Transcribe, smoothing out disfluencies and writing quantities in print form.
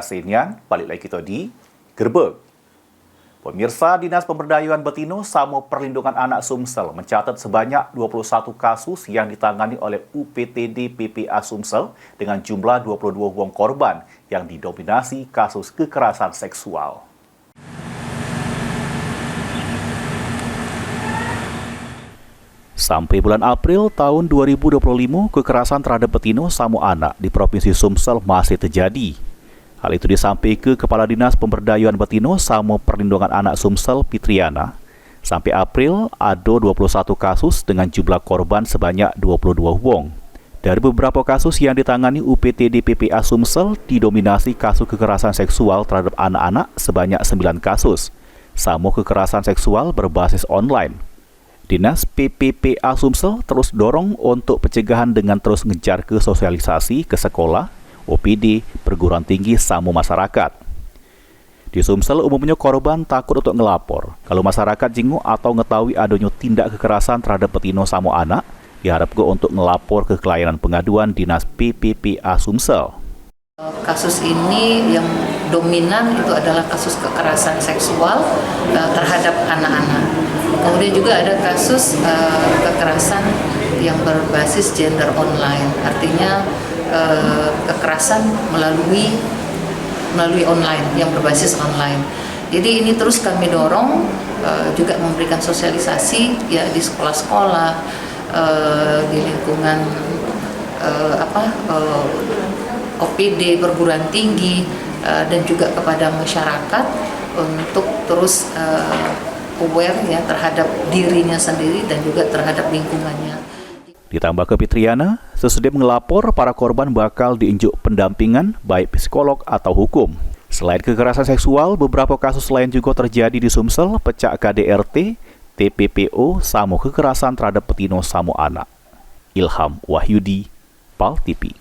Kasenian, balik lagi kita di Gerbek. Pemirsa, Dinas Pemberdayaan Betina sama Perlindungan Anak Sumsel mencatat sebanyak 21 kasus yang ditangani oleh UPTD PPA Sumsel dengan jumlah 22 wong korban yang didominasi kasus kekerasan seksual. Sampai bulan April tahun 2025, kekerasan terhadap betina sama anak di Provinsi Sumsel masih terjadi. Hal itu disampaikan Kepala Dinas Pemberdayaan Betina sama Perlindungan Anak Sumsel, Fitriana. Sampai April, ada 21 kasus dengan jumlah korban sebanyak 22 wong. Dari beberapa kasus yang ditangani UPTD PPA Sumsel, didominasi kasus kekerasan seksual terhadap anak-anak sebanyak 9 kasus. Sama kekerasan seksual berbasis online. Dinas PPPA Sumsel terus dorong untuk pencegahan dengan terus ngejar ke sosialisasi ke sekolah, OPD, perguruan tinggi sama masyarakat. Di Sumsel umumnya korban takut untuk ngelapor. Kalau masyarakat jenguk atau ngetahui adanya tindak kekerasan terhadap betina sama anak, diharapkan untuk ngelapor ke layanan pengaduan Dinas PPPA Sumsel. Kasus ini yang dominan itu adalah kasus kekerasan seksual terhadap anak-anak. Kemudian juga ada kasus kekerasan yang berbasis gender online, artinya kekerasan melalui online, yang berbasis online. Jadi ini terus kami dorong, juga memberikan sosialisasi ya di sekolah-sekolah, di lingkungan OPD, perguruan tinggi, dan juga kepada masyarakat untuk terus aware ya terhadap dirinya sendiri dan juga terhadap lingkungannya. Ditambah ke Fitriana, sesudah mengelapor, para korban bakal diinjuk pendampingan baik psikolog atau hukum. Selain kekerasan seksual, beberapa kasus lain juga terjadi di Sumsel, pecah KDRT, TPPO, sama kekerasan terhadap betina sama anak. Ilham Wahyudi, PAL TV.